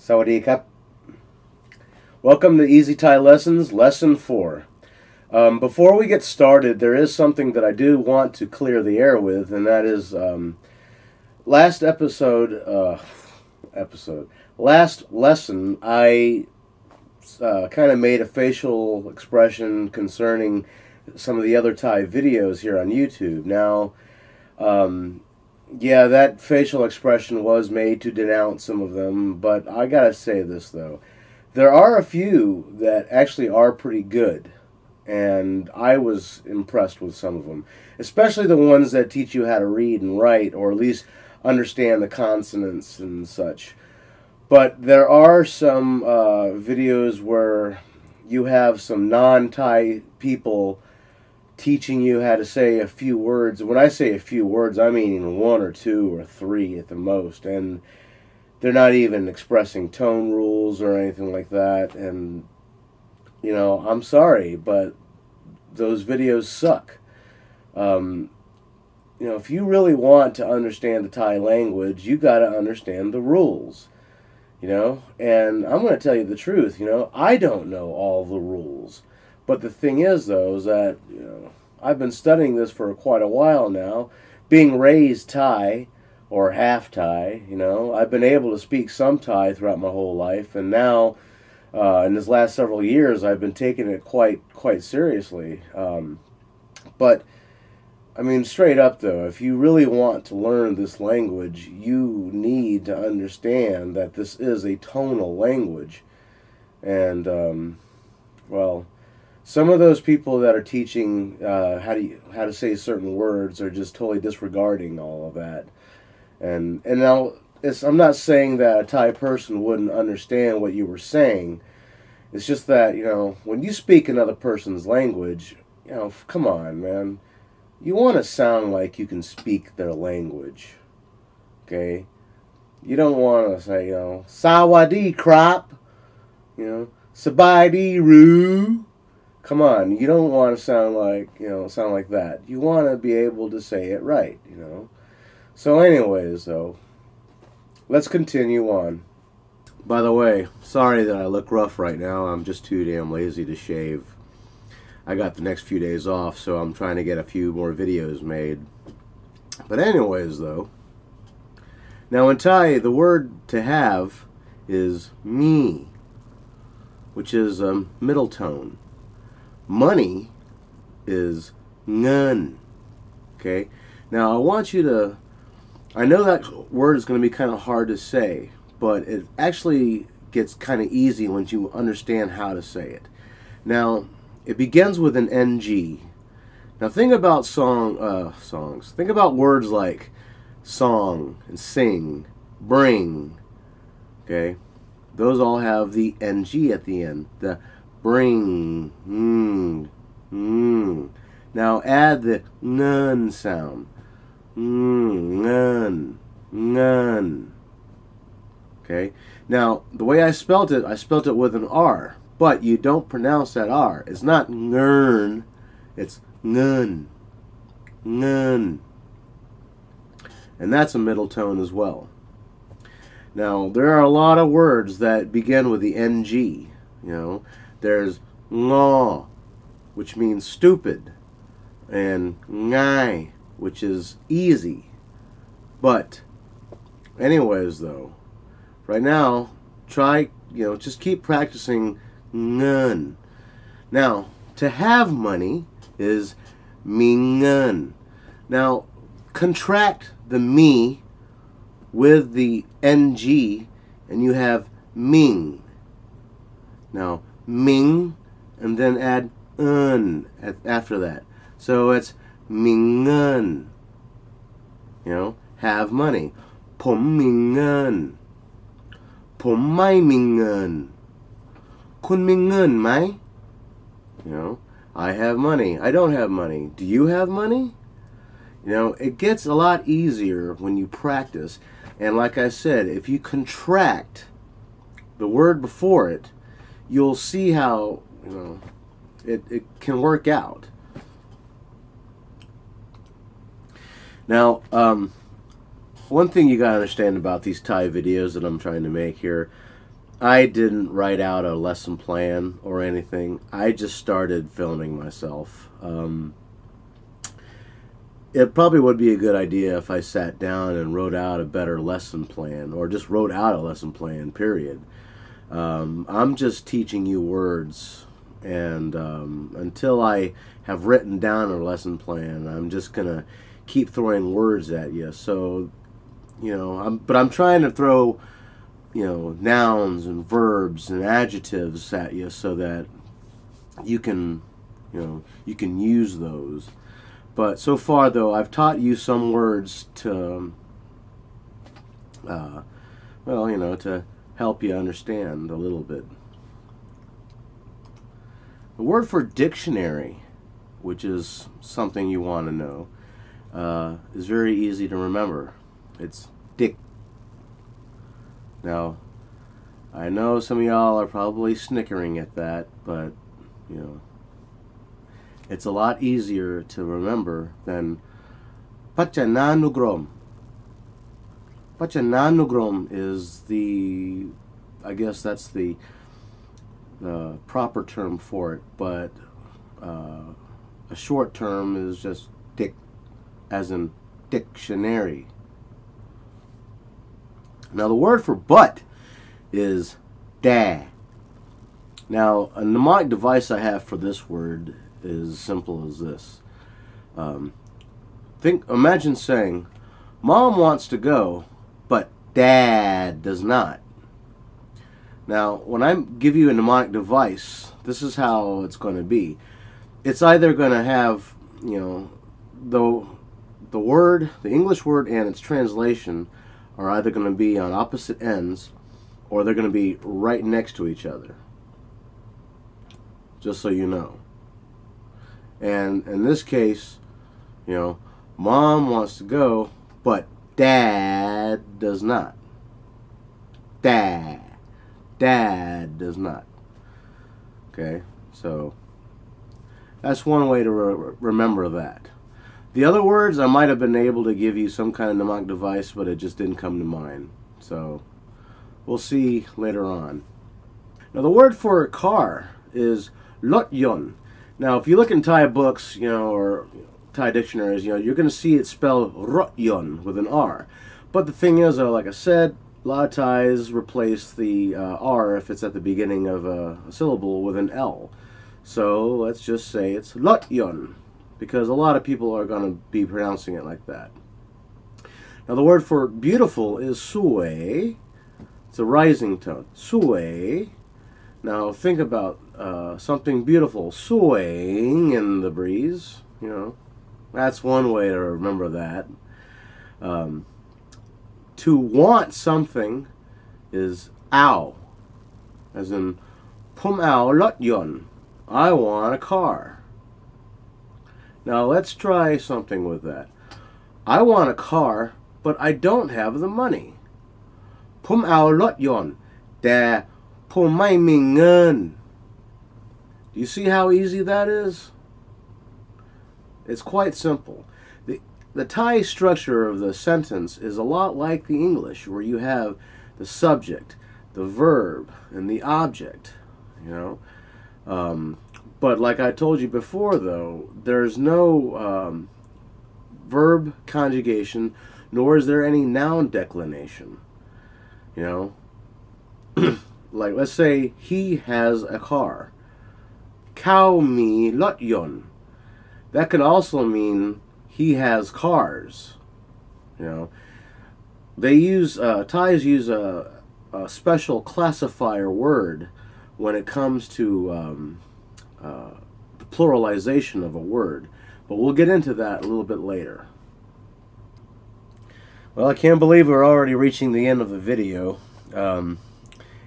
Sawadee Cup. Welcome to Easy Thai Lessons, Lesson 4. Before we get started, there is something that I do want to clear the air with, and that is last lesson, I kind of made a facial expression concerning some of the other Thai videos here on YouTube. Now, yeah, that facial expression was made to denounce some of them, but I gotta say this though. There are a few that actually are pretty good, and I was impressed with some of them, especially the ones that teach you how to read and write, or at least understand the consonants and such. But there are some videos where you have some non-Thai people teaching you how to say a few words. When I say a few words, I mean one or two or three at the most, and they're not even expressing tone rules or anything like that. And you know, I'm sorry, but those videos suck. You know, if you really want to understand the Thai language, you got to understand the rules. You know, and I'm going to tell you the truth. You know, I don't know all the rules. But the thing is, though, is that, you know, I've been studying this for quite a while now. Being raised Thai, or half Thai, you know, I've been able to speak some Thai throughout my whole life. And now, in this last several years, I've been taking it quite seriously. But, I mean, straight up, though, if you really want to learn this language, you need to understand that this is a tonal language. And, well, some of those people that are teaching how to say certain words are just totally disregarding all of that. And now I'm not saying that a Thai person wouldn't understand what you were saying. It's just that, you know, when you speak another person's language, you know, come on, man. You want to sound like you can speak their language. Okay? You don't want to say, you know, Sawadee crop, you know, Sabai roo. Come on, you don't want to sound like that. You want to be able to say it right, you know. So anyways, though, let's continue on. By the way, sorry that I look rough right now. I'm just too damn lazy to shave. I got the next few days off, so I'm trying to get a few more videos made. But anyways, though, now in Thai, the word to have is me, which is a middle tone. Money is ngun. Okay? Now, I want you to... I know that word is going to be kind of hard to say, but it actually gets kind of easy once you understand how to say it. Now, it begins with an NG. Now, think about songs. Think about words like song and sing, bring. Okay? Those all have the NG at the end. The bring. Now add the nun sound. Nun. Okay? Now, the way I spelt it with an R. But you don't pronounce that R. It's not ngern. It's nun. Nun. And that's a middle tone as well. Now, there are a lot of words that begin with the NG. You know, there's ngå, which means stupid, and nigh, which is easy. But, anyways, though, right now, try, you know, just keep practicing ngun. Now, to have money is mingun. Now, contract the me with the ng, and you have ming. Now, ming, and then add un after that. So it's mingun. You know, have money. Pom mingun. Pom mai mingun. Kun mingun mai. You know, I have money. I don't have money. Do you have money? You know, it gets a lot easier when you practice. And like I said, if you contract the word before it, you'll see how, you know, it can work out. Now, one thing you gotta understand about these Thai videos that I'm trying to make here, I didn't write out a lesson plan or anything. I just started filming myself. It probably would be a good idea if I sat down and wrote out a better lesson plan, or just wrote out a lesson plan, period. I'm just teaching you words, and until I have written down a lesson plan, I'm just going to keep throwing words at you. So, but I'm trying to throw, nouns and verbs and adjectives at you so that you can, you can use those. But so far, though, I've taught you some words to, to help you understand a little bit. The word for dictionary, which is something you want to know, is very easy to remember. It's dick. Now, I know some of y'all are probably snickering at that, but, it's a lot easier to remember than Pachananugrom. Pachananugrom is the, I guess that's the proper term for it, but a short term is just dick, as in dictionary. Now the word for butt is da. Now a mnemonic device I have for this word is as simple as this. Imagine saying, Mom wants to go, but Dad does not. Now, when I give you a mnemonic device, this is how it's going to be. It's either going to have, the word, the English word and its translation are either going to be on opposite ends, or they're going to be right next to each other. Just so you know. And in this case, Mom wants to go, but Dad does not. Dad does not. Okay, so that's one way to remember that. The other words, I might have been able to give you some kind of mnemonic device, but it just didn't come to mind. So we'll see later on. Now the word for car is lotyon. Now, if you look in Thai books, or Thai dictionaries, you're going to see it spelled rotyon with an R. But the thing is, like I said, a lot of Thais replace the R if it's at the beginning of a syllable with an L. So let's just say it's lotyon, because a lot of people are going to be pronouncing it like that. Now, the word for beautiful is sue. It's a rising tone. Sue. Now think about something beautiful swaying in the breeze. That's one way to remember that. To want something is ow, as in pum ow lotyon. I want a car. Now let's try something with that. I want a car, but I don't have the money. Pum ow lotyon. Da. Do you see how easy that is? It's quite simple. The Thai structure of the sentence is a lot like the English, where you have the subject, the verb, and the object. But like I told you before, though, there's no verb conjugation, nor is there any noun declination. Like, let's say he has a car. Kao mi lotyon. That could also mean he has cars. They use, Thais use a special classifier word when it comes to the pluralization of a word. But we'll get into that a little bit later. Well, I can't believe we're already reaching the end of the video.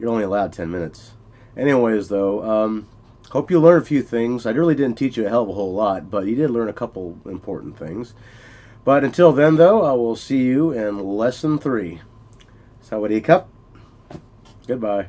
You're only allowed 10 minutes. Anyways, though, hope you learned a few things. I really didn't teach you a hell of a whole lot, but you did learn a couple important things. But until then, though, I will see you in Lesson 3. Sawadee Cup. Goodbye.